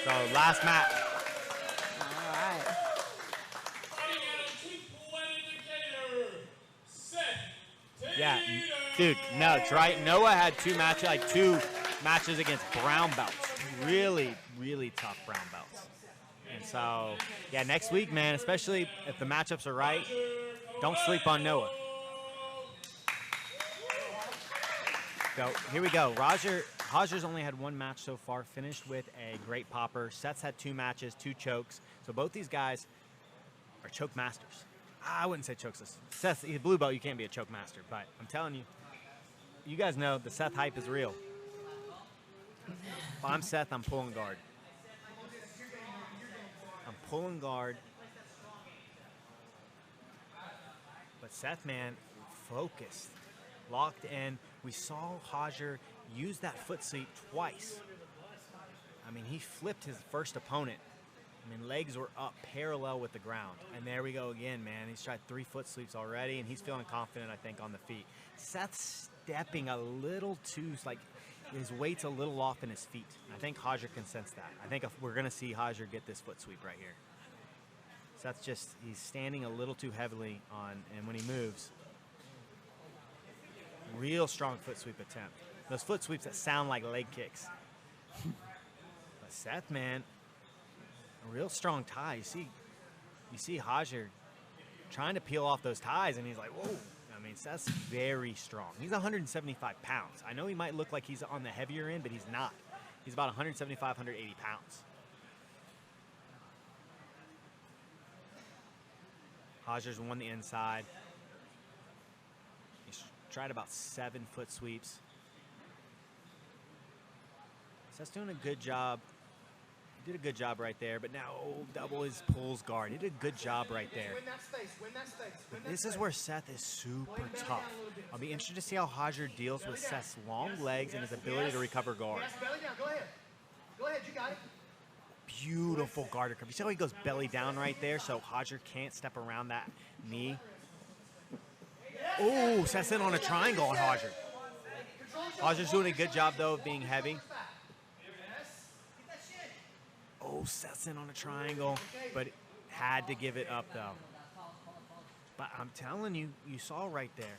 So last match. All right. Yeah, dude, no, it's right. Noah had two matches against brown belts. Really, really tough brown belts. And so, yeah, next week, man, especially if the matchups are right, don't sleep on Noah. So here we go. Roger's only had one match so far, finished with a great popper. Seth's had two matches, two chokes. So both these guys are choke masters. I wouldn't say chokes. Seth, he's a blue belt, you can't be a choke master. But I'm telling you, you guys know the Seth hype is real. If I'm Seth, I'm pulling guard. I'm pulling guard. But Seth, man, focused, locked in. We saw Mccaghren use that foot sweep twice. I mean, he flipped his first opponent. I mean, legs were up parallel with the ground. And there we go again, man. He's tried 3 foot sweeps already, and he's feeling confident, I think, on the feet. Seth's stepping a little too, like, his weight's a little off in his feet. I think Mccaghren can sense that. I think we're going to see Mccaghren get this foot sweep right here. Seth's just, he's standing a little too heavily on, and when he moves, real strong foot sweep attempt. Those foot sweeps that sound like leg kicks. But Seth, man, a real strong tie. You see Mccaghren trying to peel off those ties, and he's like, whoa. I mean, Seth's very strong. He's 175 pounds. I know he might look like he's on the heavier end, but he's not. He's about 175, 180 pounds. Mccagren's won the inside. He's tried about 7 foot sweeps. Seth's doing a good job. He did a good job right there, but now double his pulls guard. He did a good job right there. This is where Seth is super tough. I'll be interested to see how Mccaghren deals with Seth's long legs and his ability to recover guard. Go ahead, you got it. Beautiful guard recovery. You see how he goes belly down right there, so Mccaghren can't step around that knee. Oh, Seth's in on a triangle on Mccaghren. Mccagren's doing a good job, though, of being heavy. Oh, Seth's in on a triangle, but had to give it up, though. But I'm telling you, you saw right there.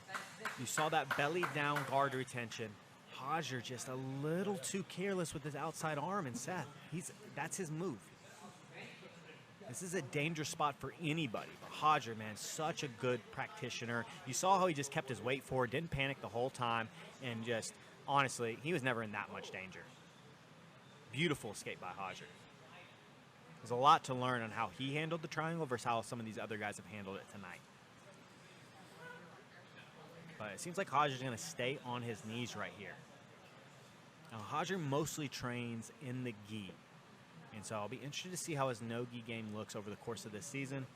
You saw that belly down guard retention. Mccaghren just a little too careless with his outside arm, and Seth, that's his move. This is a dangerous spot for anybody. But Mccaghren, man, such a good practitioner. You saw how he just kept his weight forward, didn't panic the whole time, and just, honestly, he was never in that much danger. Beautiful escape by Mccaghren. There's a lot to learn on how he handled the triangle versus how some of these other guys have handled it tonight. But it seems like Mccagren's going to stay on his knees right here. Now, Mccaghren mostly trains in the gi. And so I'll be interested to see how his no-gi game looks over the course of this season.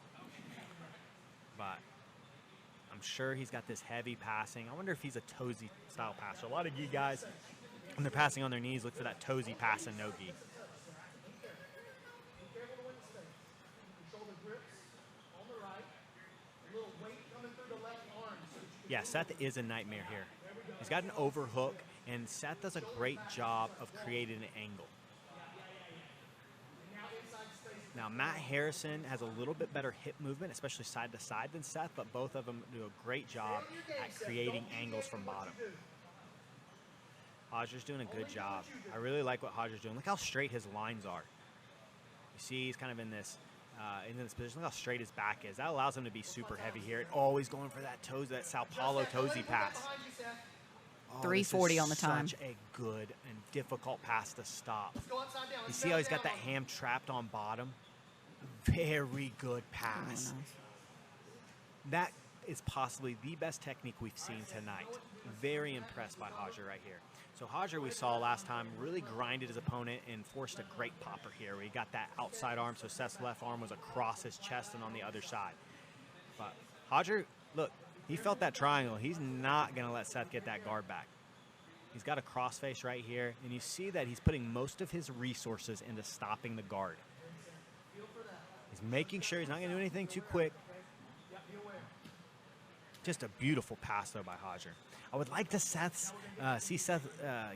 But I'm sure he's got this heavy passing. I wonder if he's a toesy style passer. A lot of gi guys, when they're passing on their knees, look for that toesy pass in no-gi. Yeah, Seth is a nightmare here. He's got an overhook, and Seth does a great job of creating an angle. Now, Matt Harrison has a little bit better hip movement, especially side to side than Seth, but both of them do a great job at creating angles from bottom. Mccagren's doing a good job. I really like what Mccagren's doing. Look how straight his lines are. You see he's kind of in this position. Look how straight his back is. That allows him to be super heavy here. And always going for that toes, that Sao Paulo toesy pass. 340 on the time. Such a good and difficult pass to stop. You see how he's got that ham trapped on bottom? Very good pass. Oh, nice. That is possibly the best technique we've seen tonight. Very impressed by Mccaghren right here. So Mccaghren, we saw last time, really grinded his opponent and forced a great popper here where he got that outside arm, so Seth's left arm was across his chest and on the other side. But Mccaghren, look, he felt that triangle. He's not going to let Seth get that guard back. He's got a crossface right here, and you see that he's putting most of his resources into stopping the guard. He's making sure he's not going to do anything too quick. Just a beautiful pass, though, by Mccaghren. I would like to see Seth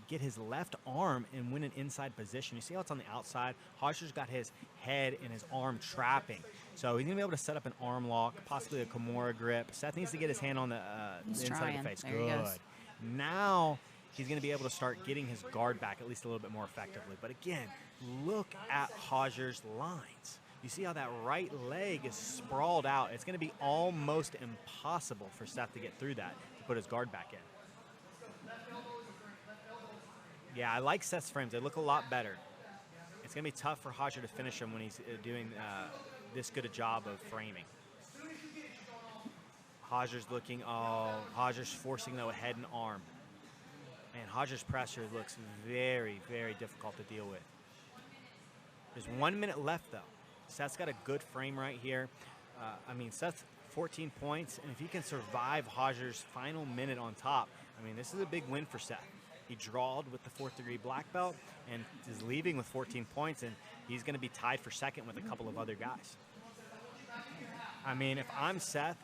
get his left arm and win an inside position. You see how it's on the outside? Mccagren's got his head and his arm trapping. So he's going to be able to set up an arm lock, possibly a Kimura grip. Seth needs to get his hand on the inside of the face. There he goes. Now he's going to be able to start getting his guard back at least a little bit more effectively. But again, look at Mccagren's lines. You see how that right leg is sprawled out. It's going to be almost impossible for Seth to get through that, to put his guard back in. Yeah, I like Seth's frames. They look a lot better. It's going to be tough for Mccaghren to finish him when he's doing this good a job of framing. Mccagren's looking, Mccagren's forcing, though, a head and arm. And Mccagren's pressure looks very, very difficult to deal with. There's 1 minute left, though. Seth's got a good frame right here. I mean, Seth's 14 points, and if he can survive Mccagren's final minute on top, I mean, this is a big win for Seth. He drawed with the 4th degree black belt and is leaving with 14 points, and he's going to be tied for second with a couple of other guys. I mean, if I'm Seth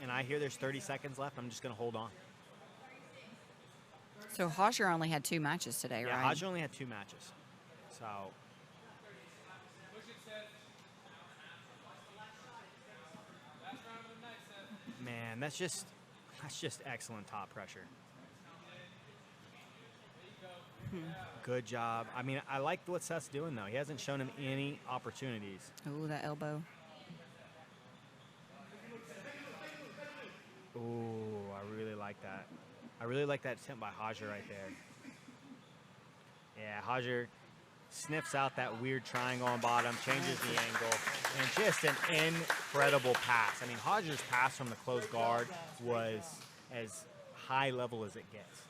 and I hear there's 30 seconds left, I'm just going to hold on. So Mccaghren only had 2 matches today, yeah, right? Mccaghren only had 2 matches. So man, that's just excellent top pressure. Good job. I mean, I like what Seth's doing, though. He hasn't shown him any opportunities. Ooh, that elbow. Ooh, I really like that. I really like that attempt by Mccaghren right there. Yeah, Mccaghren sniffs out that weird triangle on bottom, changes the angle, and just an incredible pass. I mean, Mccagren's pass from the closed guard was as high level as it gets.